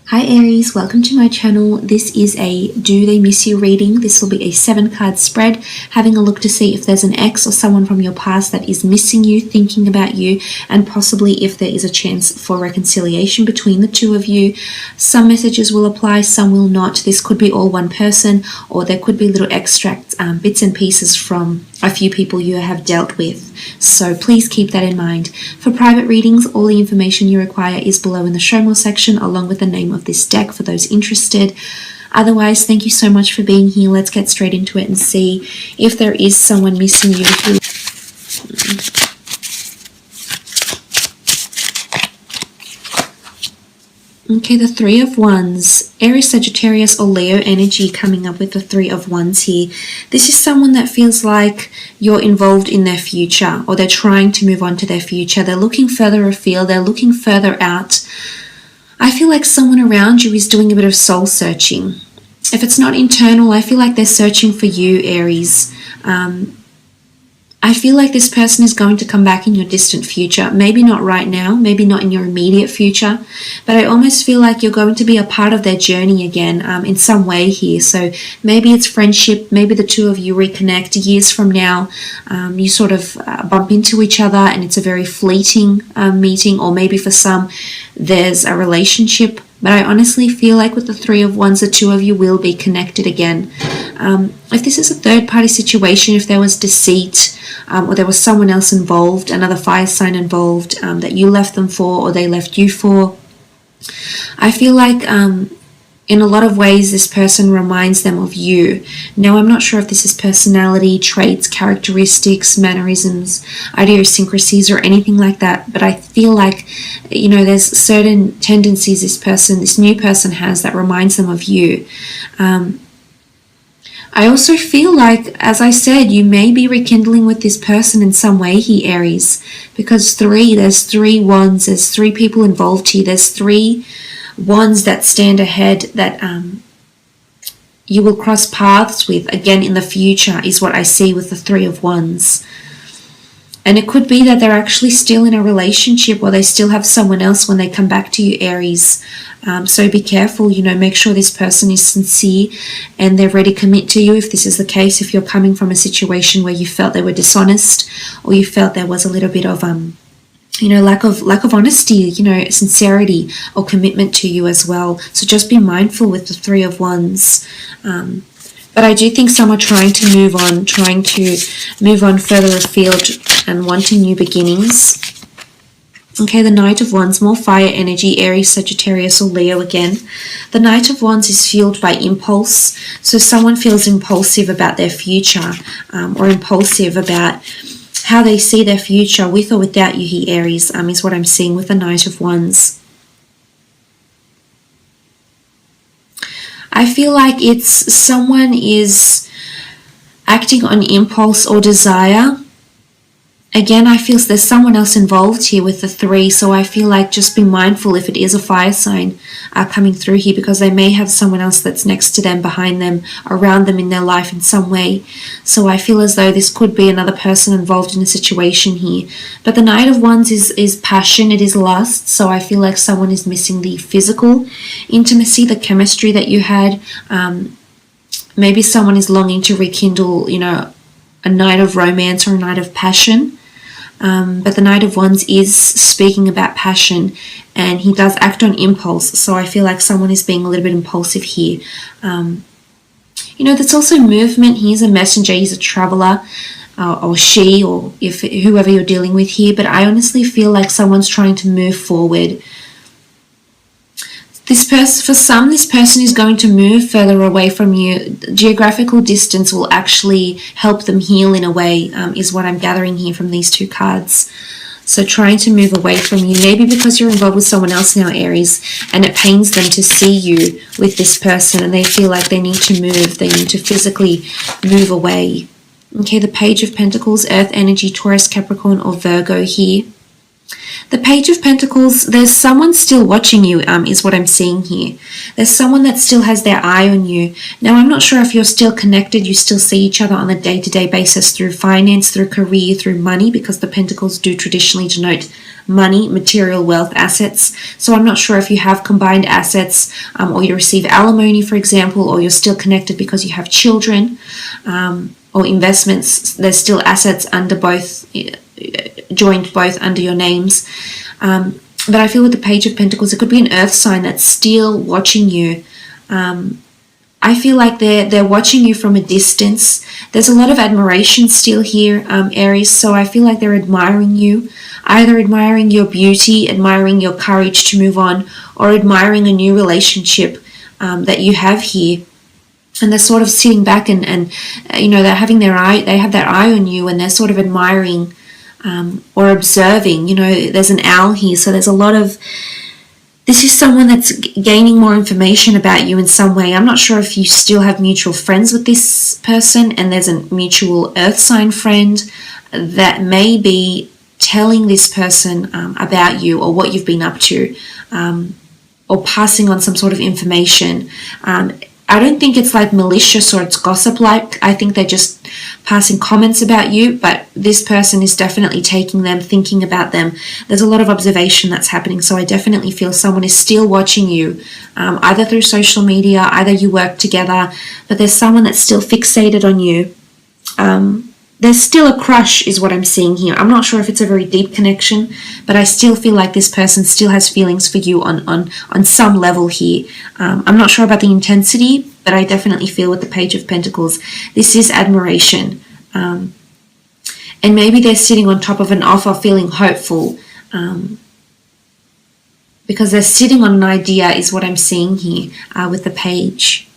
Hi Aries, welcome to my channel. This is a Do They Miss You reading. This will be a 7-card spread, having a look to see if there's an ex or someone from your past that is missing you, thinking about you, and possibly if there is a chance for reconciliation between the two of you. Some messages will apply, some will not. This could be all one person, or there could be little extracts, bits and pieces from a few people you have dealt with. So please keep that in mind. For private readings, all the information you require is below in the show more section, along with the name of this deck for those interested. Otherwise, thank you so much for being here. Let's get straight into it and see if there is someone missing you. Okay, the Three of Wands. Aries, Sagittarius, or Leo energy coming up with the Three of Wands here. This is someone that feels like you're involved in their future, or they're trying to move on to their future. They're looking further afield. They're looking further out. I feel like someone around you is doing a bit of soul searching. If it's not internal, I feel like they're searching for you, Aries. I feel like this person is going to come back in your distant future. Maybe not right now, maybe not in your immediate future, but I almost feel like you're going to be a part of their journey again in some way here. So maybe it's friendship, maybe the two of you reconnect years from now. You sort of bump into each other and it's a very fleeting meeting, or maybe for some there's a relationship. But I honestly feel like with the Three of Wands, the two of you will be connected again. If this is a third-party situation, if there was deceit, or there was someone else involved, another fire sign involved, that you left them for or they left you for, I feel like in a lot of ways this person reminds them of you. Now, I'm not sure if this is personality, traits, characteristics, mannerisms, idiosyncrasies, or anything like that, but I feel like, you know, there's certain tendencies this new person has that reminds them of you. I also feel like, as I said, you may be rekindling with this person in some way here, Aries, because there's 3 wands, there's 3 people involved here, there's 3 wands that stand ahead that you will cross paths with again in the future, is what I see with the Three of Wands. And it could be that they're actually still in a relationship, or they still have someone else when they come back to you, Aries. So be careful, you know, make sure this person is sincere and they're ready to commit to you. If this is the case, if you're coming from a situation where you felt they were dishonest, or you felt there was a little bit of you know, lack of honesty, you know, sincerity or commitment to you as well. So just be mindful with the Three of Wands. But I do think some are trying to move on further afield and wanting new beginnings. Okay, the Knight of Wands, more fire energy, Aries, Sagittarius, or Leo again. The Knight of Wands is fueled by impulse. So someone feels impulsive about their future, or impulsive about how they see their future with or without you here, Aries, is what I'm seeing with the Knight of Wands. I feel like it's someone is acting on impulse or desire. Again, I feel there's someone else involved here with the 3, so I feel like just be mindful if it is a fire sign coming through here, because they may have someone else that's next to them, behind them, around them in their life in some way. So I feel as though this could be another person involved in a situation here. But the Knight of Wands is passion, it is lust, so I feel like someone is missing the physical intimacy, the chemistry that you had. Maybe someone is longing to rekindle, you know, a night of romance or a night of passion. But the Knight of Wands is speaking about passion, and he does act on impulse. So I feel like someone is being a little bit impulsive here. You know, there's also movement. He's a messenger, he's a traveler, or she, or if whoever you're dealing with here. But I honestly feel like someone's trying to move forward. For some, this person is going to move further away from you. Geographical distance will actually help them heal in a way, is what I'm gathering here from these 2 cards. So trying to move away from you, maybe because you're involved with someone else now, Aries, and it pains them to see you with this person, and they feel like they need to move, they need to physically move away. Okay, the Page of Pentacles, Earth energy, Taurus, Capricorn, or Virgo here. The Page of Pentacles, there's someone still watching you, is what I'm seeing here. There's someone that still has their eye on you. Now, I'm not sure if you're still connected, you still see each other on a day-to-day basis through finance, through career, through money, because the Pentacles do traditionally denote money, material wealth, assets. So I'm not sure if you have combined assets, or you receive alimony, for example, or you're still connected because you have children, or investments. There's still assets under both, joined both under your names. But I feel with the Page of Pentacles, it could be an earth sign that's still watching you. I feel like they're watching you from a distance. There's a lot of admiration still here, Aries. So I feel like they're admiring you, either admiring your beauty, admiring your courage to move on, or admiring a new relationship that you have here. And they're sort of sitting back and they're having they have their eye on you, and they're sort of admiring or observing. There's an owl here, so there's a lot of, this is someone that's gaining more information about you in some way. I'm not sure if you still have mutual friends with this person, and there's a mutual earth sign friend that may be telling this person about you or what you've been up to, or passing on some sort of information. I don't think it's like malicious or it's gossip-like. I think they're just passing comments about you, but this person is definitely taking them, thinking about them. There's a lot of observation that's happening, so I definitely feel someone is still watching you, either through social media, either you work together, but there's someone that's still fixated on you. There's still a crush is what I'm seeing here. I'm not sure if it's a very deep connection, but I still feel like this person still has feelings for you on some level here. I'm not sure about the intensity, but I definitely feel with the Page of Pentacles, this is admiration. And maybe they're sitting on top of an offer feeling hopeful, because they're sitting on an idea is what I'm seeing here with the Page.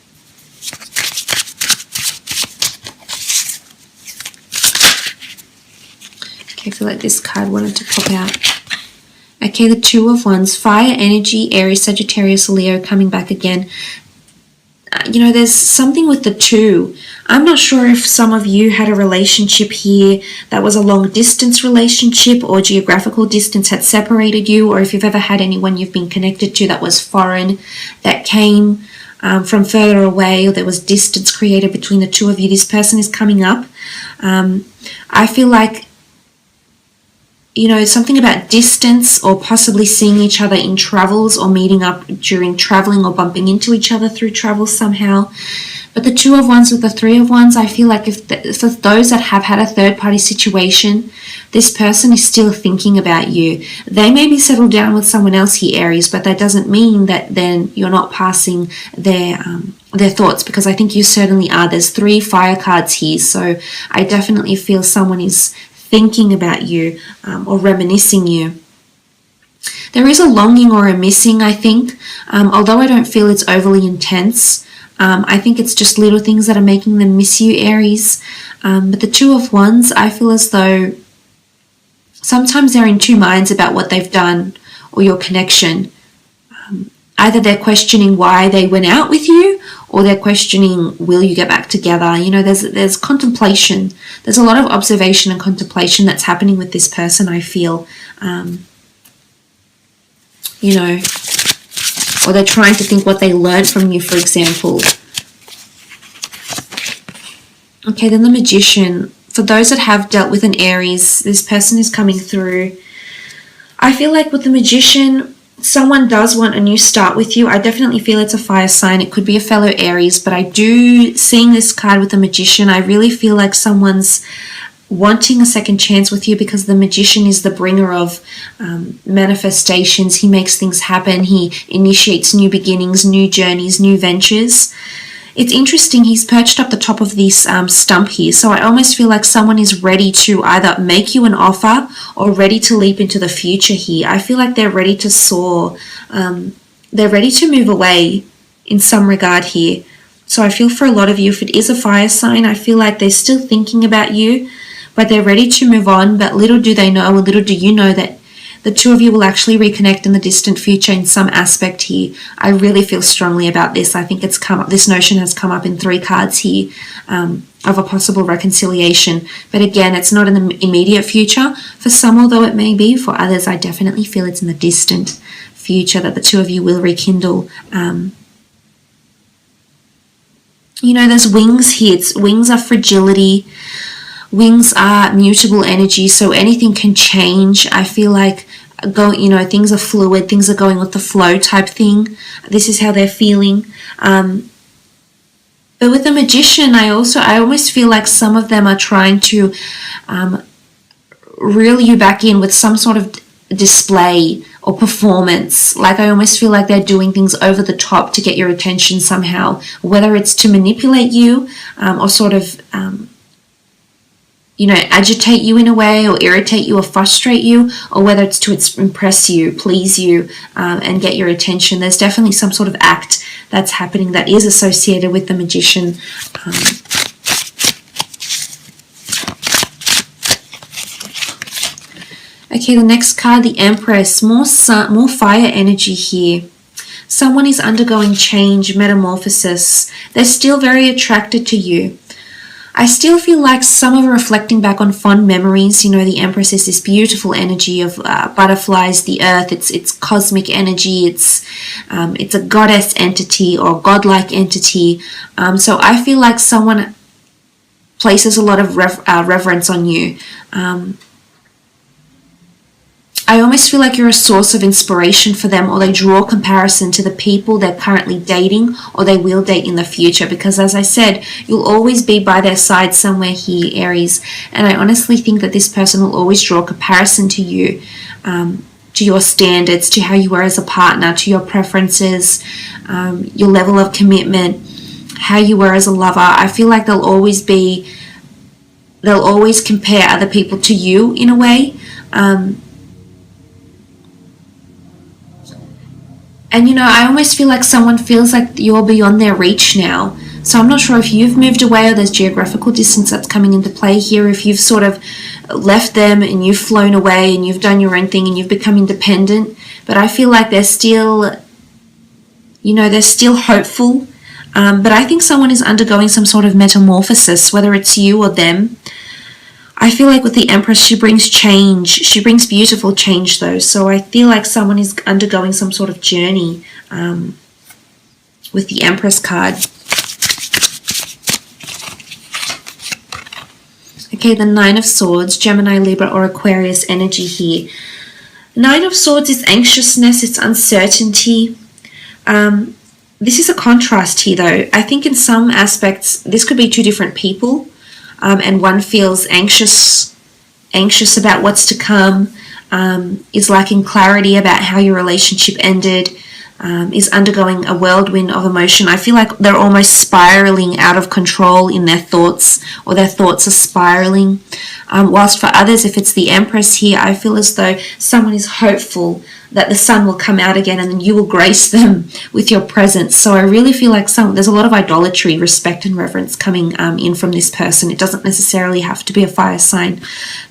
I feel like this card wanted to pop out. Okay, the Two of Wands, fire energy, Aries, Sagittarius, Leo coming back again. There's something with the two. I'm not sure if some of you had a relationship here that was a long distance relationship, or geographical distance had separated you, or if you've ever had anyone you've been connected to that was foreign, that came from further away, or there was distance created between the two of you. This person is coming up. I feel like something about distance, or possibly seeing each other in travels, or meeting up during traveling, or bumping into each other through travel somehow. But the Two of Wands with the Three of Wands, I feel like for those that have had a third-party situation, this person is still thinking about you. They may be settled down with someone else here, Aries, but that doesn't mean that then you're not passing their thoughts, because I think you certainly are. There's 3 fire cards here, so I definitely feel someone is thinking about you, or reminiscing you. There is a longing or a missing, I think, although I don't feel it's overly intense. I think it's just little things that are making them miss you, Aries. But the Two of Wands, I feel as though sometimes they're in two minds about what they've done or your connection. Either they're questioning why they went out with you, or they're questioning, will you get back together? There's contemplation. There's a lot of observation and contemplation that's happening with this person, I feel. Or they're trying to think what they learned from you, for example. Okay, then the Magician. For those that have dealt with an Aries, this person is coming through. I feel like with the Magician, someone does want a new start with you. I definitely feel it's a fire sign. It could be a fellow Aries, but I do, seeing this card with the Magician, I really feel like someone's wanting a second chance with you, because the Magician is the bringer of manifestations. He makes things happen. He initiates new beginnings, new journeys, new ventures. It's interesting, he's perched up the top of this stump here, so I almost feel like someone is ready to either make you an offer or ready to leap into the future here. I feel like they're ready to soar. They're ready to move away in some regard here. So I feel for a lot of you, if it is a fire sign, I feel like they're still thinking about you, but they're ready to move on. But little do they know, or little do you know, that the two of you will actually reconnect in the distant future in some aspect here. I really feel strongly about this. I think it's come up, this notion has come up in 3 cards here, of a possible reconciliation. But again, it's not in the immediate future. For some, although it may be, for others, I definitely feel it's in the distant future that the two of you will rekindle. There's wings here. Wings are fragility. Wings are mutable energy, so anything can change. I feel like going, you know, things are fluid, things are going with the flow type thing. This is how they're feeling. But with the Magician, I almost feel like some of them are trying to reel you back in with some sort of display or performance. Like, I almost feel like they're doing things over the top to get your attention somehow, whether it's to manipulate you or sort of you know, agitate you in a way, or irritate you or frustrate you, or whether it's to impress you, please you, and get your attention. There's definitely some sort of act that's happening that is associated with the Magician. Okay, the next card, the Empress. More fire energy here. Someone is undergoing change, metamorphosis. They're still very attracted to you. I still feel like some of them are reflecting back on fond memories. You know, the Empress is this beautiful energy of butterflies, the earth. It's cosmic energy. It's a goddess entity or godlike entity. So I feel like someone places a lot of reverence on you. I almost feel like you're a source of inspiration for them, or they draw comparison to the people they're currently dating or they will date in the future, because as I said, you'll always be by their side somewhere here, Aries. And I honestly think that this person will always draw comparison to you, to your standards, to how you are as a partner, to your preferences, your level of commitment, how you were as a lover. I feel like they'll always compare other people to you in a way. And, you know, I almost feel like someone feels like you're beyond their reach now. So I'm not sure if you've moved away or there's geographical distance that's coming into play here. If you've sort of left them and you've flown away and you've done your own thing and you've become independent. But I feel like they're still, you know, they're still hopeful. But I think someone is undergoing some sort of metamorphosis, whether it's you or them. I feel like with the Empress, she brings change. She brings beautiful change, though. So I feel like someone is undergoing some sort of journey with the Empress card. Okay, the Nine of Swords, Gemini, Libra, or Aquarius energy here. Nine of Swords is anxiousness, it's uncertainty. This is a contrast here, though. I think in some aspects, this could be two different people. And one feels anxious about what's to come, is lacking clarity about how your relationship ended, is undergoing a whirlwind of emotion. I feel like they're almost spiraling out of control in their thoughts, or their thoughts are spiraling. Whilst for others, if it's the Empress here, I feel as though someone is hopeful that the sun will come out again and then you will grace them with your presence. So I really feel like there's a lot of idolatry, respect and reverence coming in from this person. It doesn't necessarily have to be a fire sign,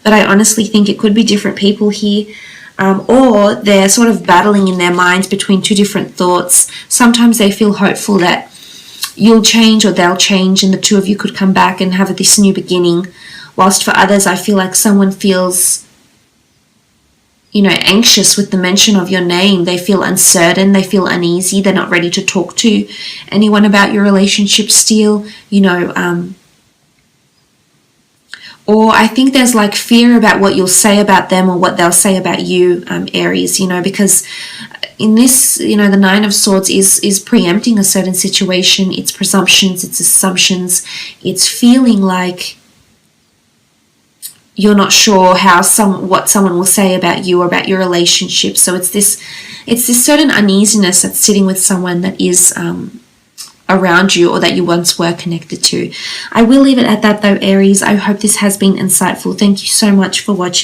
but I honestly think it could be different people here. Or they're sort of battling in their minds between two different thoughts. Sometimes they feel hopeful that you'll change or they'll change and the two of you could come back and have this new beginning. Whilst for others, I feel like someone feels, you know, anxious with the mention of your name. They feel uncertain, they feel uneasy, they're not ready to talk to anyone about your relationship still, you know, or I think there's like fear about what you'll say about them or what they'll say about you, Aries, you know, because in this, you know, the Nine of Swords is preempting a certain situation. It's presumptions, it's assumptions, it's feeling like you're not sure what someone will say about you or about your relationship. So it's this certain uneasiness that's sitting with someone that is around you or that you once were connected to. I will leave it at that though, Aries. I hope this has been insightful. Thank you so much for watching.